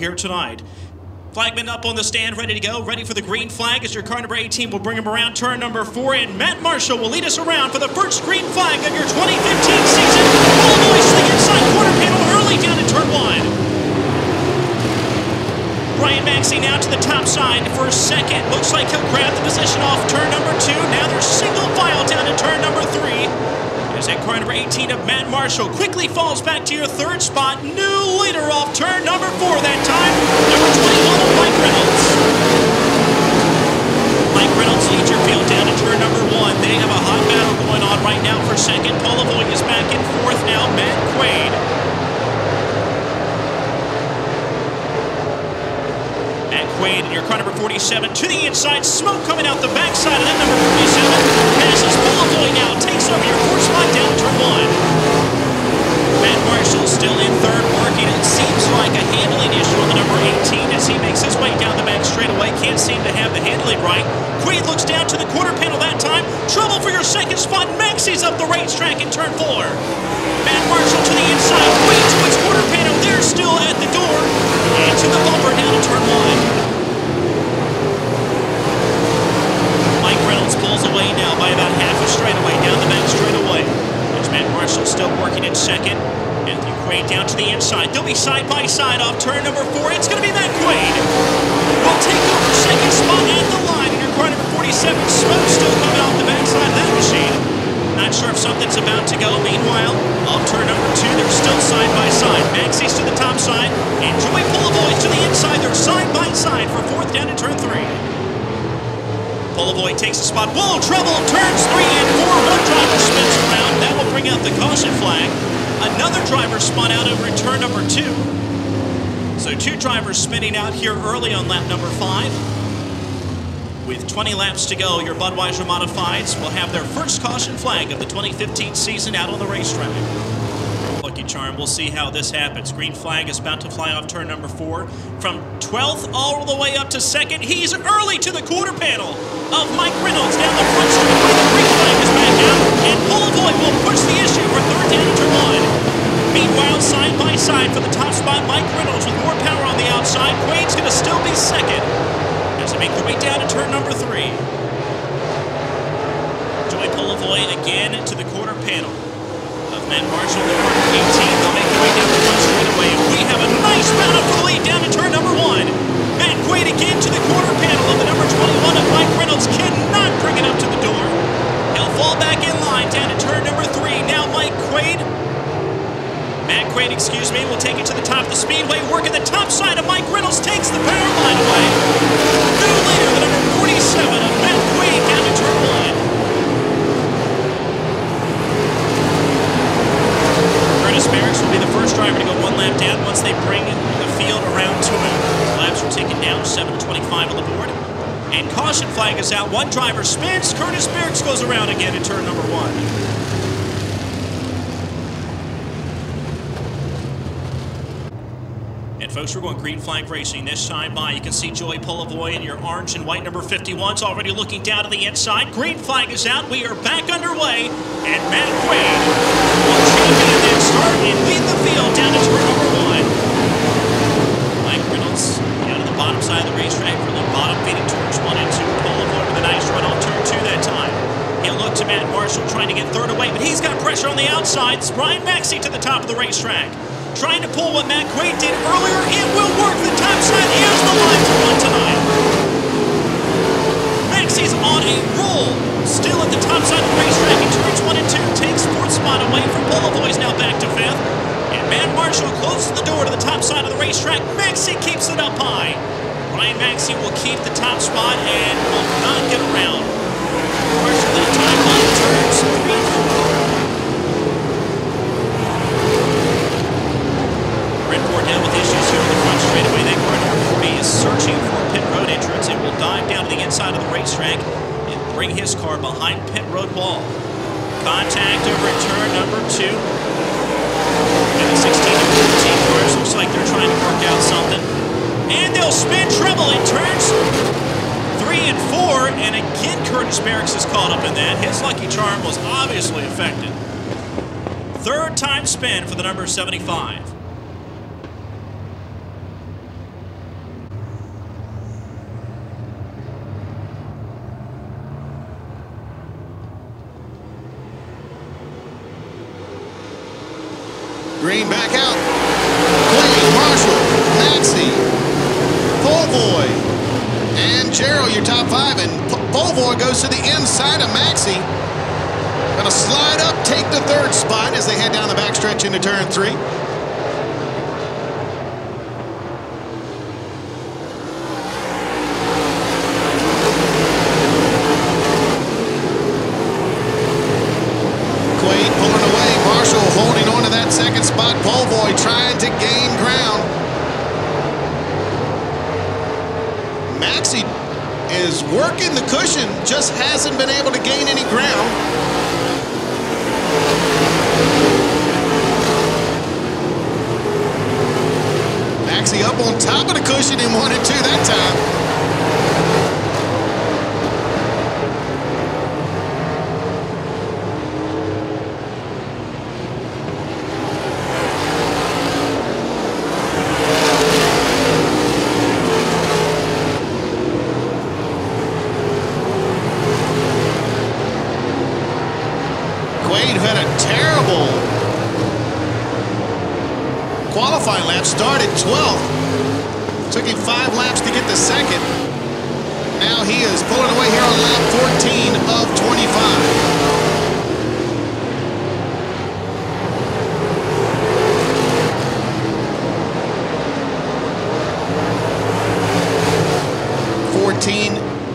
here tonight. Flagman up on the stand, ready to go, ready for the green flag as your car number 18 will bring him around turn number 4, and Matt Marshall will lead us around for the first green flag of your 2015 season. All the way to the inside quarter panel early down in turn 1. Brian Maxey now to the top side for a second. Looks like he'll grab the position off turn number 2. Now there's single file down to turn number 3. As that car number 18 of Matt Marshall quickly falls back to your third spot. New leader off turn number 4 that time. Number 21 of Mike Reynolds. Mike Reynolds leads your field down to turn number 1. They have a hot battle going on right now for second. Paul Lavoie is back in fourth now. Matt Quaid. Quaid and your car number 47 to the inside. Smoke coming out the backside of that number 47. Passes Lavoie now. Takes over your fourth spot down to turn 1. Matt Marshall still in third working. It seems like a handling issue on the number 18 as he makes his way down the back straightaway. Can't seem to have the handling right. Quaid looks down to the quarter panel that time. Trouble for your second spot. Maxey's up the racetrack in turn 4. Matt Marshall to the inside. Quaid to his quarter panel. They're still at the door. And to the bumper down to turn 1. Mike Reynolds pulls away now by about half a straightaway down the back straightaway. There's Matt Marshall still working in second. Anthony Quaid down to the inside. They'll be side by side off turn number 4. It's going to be Matt Quaid. Will take over second spot at the line. And your car number 47, Smoke, still coming off the backside of that machine. Not sure if something's about to go. Meanwhile, off turn number 2, they're still side by side. Maxey's to the top side, and Joey Lavoie to the inside. They're side by side for fourth down to turn 3. Lavoie takes the spot. Whoa, trouble, turns 3 and 4. One driver spins around. That will bring out the caution flag. Another driver spun out over in turn number 2. So 2 drivers spinning out here early on lap number 5. With 20 laps to go, your Budweiser Modifieds will have their first caution flag of the 2015 season out on the racetrack. Lucky Charm, we'll see how this happens. Green flag is about to fly off turn number 4. From 12th all the way up to 2nd, he's early to the quarter panel of Mike Reynolds down the front straightaway. The green flag is back out, and Lavoie will push the issue for third down to turn 1. Meanwhile, side by side for the top spot, Mike Reynolds with more power on the outside. Quaid's going to still be second as they make their way down to turn number 3. Joey Lavoie again to the quarter panel of Matt Marshall, the number 18. They'll make their way down the front straightaway. We have a nice battle for the lead down to turn number 1. Matt Quaid again to the quarter panel of the number 21 of Mike Reynolds. Cannot bring it up to the door. He'll fall back in line down to turn number 3. Now Matt Quaid, will take it to the top of the Speedway. Working the top side of Mike Reynolds. Takes the power line away. New leader, the number 47 of Matt Quaid down to turn 1. Curtis Barracks will be the first driver to go 1 lap down once they bring the field around to him. Laps are taken down, 7:25 on the board. And caution flag is out. 1 driver spins. Curtis Barracks goes around again in turn number 1. And folks, we're going green flag racing this time by. You can see Joey Lavoie in your orange and white number 51's already looking down to the inside. Green flag is out. We are back underway. And Matt Quaid will champion that start and lead the field down to turn number 1. Mike Reynolds down to the bottom side of the racetrack, really bottom feeding turns 1 and 2. Lavoie with a nice run on turn 2 that time. He'll look to Matt Marshall trying to get third away, but he's got pressure on the outside. It's Brian Maxey to the top of the racetrack. Trying to pull what Matt Quaid did earlier. It will work. The top side is the line to run tonight. Maxey's on a roll. Still at the top side of the racetrack in turns 1 and 2. Takes fourth spot away from Lavoie's now back to 5th. And Matt Marshall closes the door to the top side of the racetrack. Maxey keeps it up high. Brian Maxey will keep the top spot and will not get around. Marshall that time on turns 3 and 4. Redford now with issues here in the front straightaway. That car number 40 is searching for a pit road entrance and will dive down to the inside of the racetrack and bring his car behind pit road wall. Contact over at turn number 2. And the 16 and 14 cars looks like they're trying to work out something. And they'll spin treble in turns 3 and 4. And again, Curtis Barracks is caught up in that. His lucky charm was obviously affected. Third time spin for the number 75. Green back out. Quaid, Marshall, Maxey, Polvoy, and Gerald, your top 5. And Polvoy goes to the inside of Maxey. Gonna slide up, take the 3rd spot as they head down the backstretch into turn 3. Quaid pulling away, Marshall holding on to that 2nd spot. Polvoy trying to gain ground. Maxey is working the cushion, just hasn't been able to gain any ground. Maxey up on top of the cushion in 1 and 2 that time. Quaid had a terrible qualifying lap, started 12th. Took him 5 laps to get the 2nd. Now he is pulling away here on lap 14 of 25.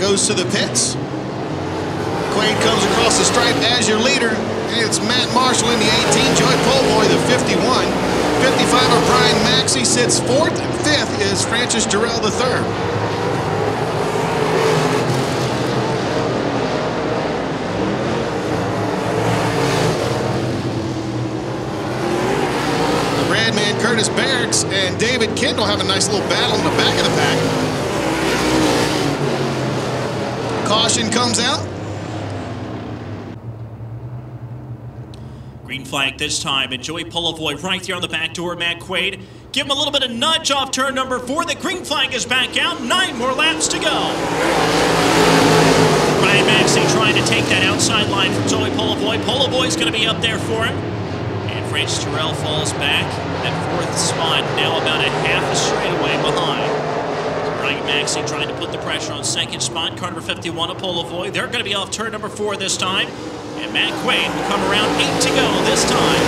Goes to the pits. Quaid comes across the stripe as your leader. It's Matt Marshall in the 18, Joey Polvoy the 51. 55 of Brian Maxey sits 4th, and 5th is Francis Jarrell the 3rd. The red man Curtis Barracks and David Kendall have a nice little battle in the back of the pack. Caution comes out. Green flag this time, and Joey Polvoy right there on the back door. Matt Quaid, give him a little bit of nudge off turn number 4. The green flag is back out. 9 more laps to go. Brian Maxey trying to take that outside line from Joey Polvoy. Polvoy's going to be up there for him. And Francis Jarrell falls back. That 4th spot now about a half a straightaway behind. Brian Maxey trying to put the pressure on 2nd spot. Car number 51 of Polvoy. They're going to be off turn number 4 this time. And Matt Quaid will come around 8 to go this time.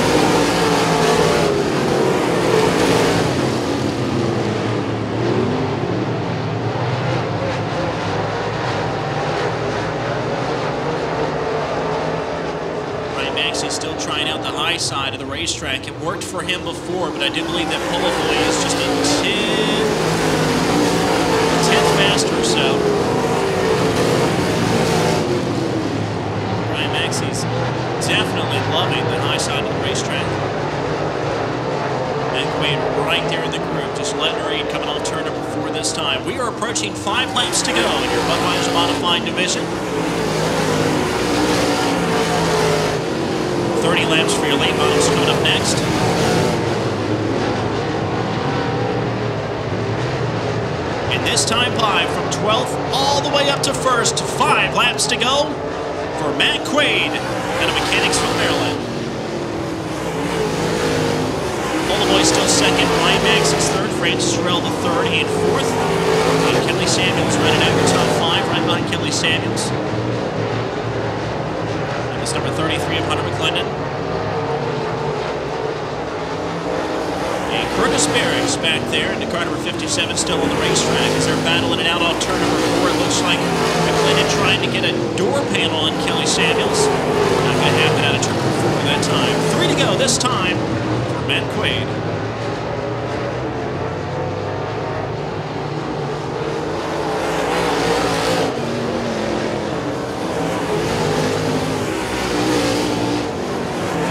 Brian Maxey still trying out the high side of the racetrack. It worked for him before, but I do believe that Polvoy is just a 10th faster or so. Maxey's definitely loving the high side of the racetrack. Matt Quaid right there in the group, just letting her eat, coming off turn number 4 this time. We are approaching 5 laps to go in your Budweiser Modified division. 30 laps for your late models coming up next. And this time by from 12th all the way up to 1st, 5 laps to go for Matt Quaid out of Mechanicsville, Maryland. Polvoy still 2nd, Brian Maxey's 3rd, Francis Jarrell the 3rd and 4th. And Kelly Samuels running out your top 5, right behind Kelly Samuels. That was number 33 of Hunter McClendon. And Curtis Barracks back there, and the car number 57 still on the racetrack as they're battling it out off turn number 4. It looks like McClendon trying to get a door panel on Kelly Samuels. Not going to happen out of turn number 4 that time. 3 to go this time for Matt Quaid.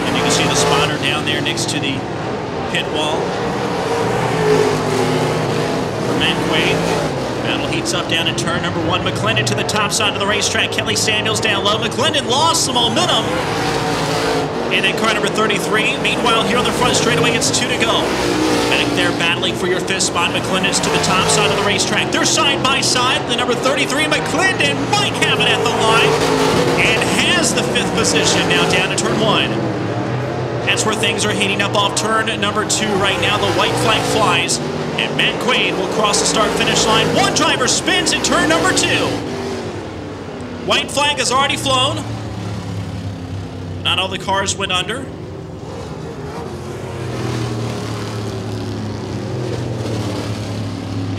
And you can see the spotter down there next to the pit wall. For Matt Quaid. Battle heats up down in turn number 1. McClendon to the top side of the racetrack. Kelly Samuels down low. McClendon lost some momentum. And then car number 33. Meanwhile, here on the front straightaway, it's 2 to go. Back there battling for your 5th spot. McClendon's to the top side of the racetrack. They're side by side. The number 33, McClendon, might have it at the line. And has the 5th position now down to turn 1. That's where things are heating up off turn number 2 right now. The white flag flies, and Matt Quaid will cross the start-finish line. One driver spins in turn number 2. White flag has already flown. Not all the cars went under.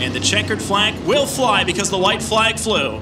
And the checkered flag will fly because the white flag flew.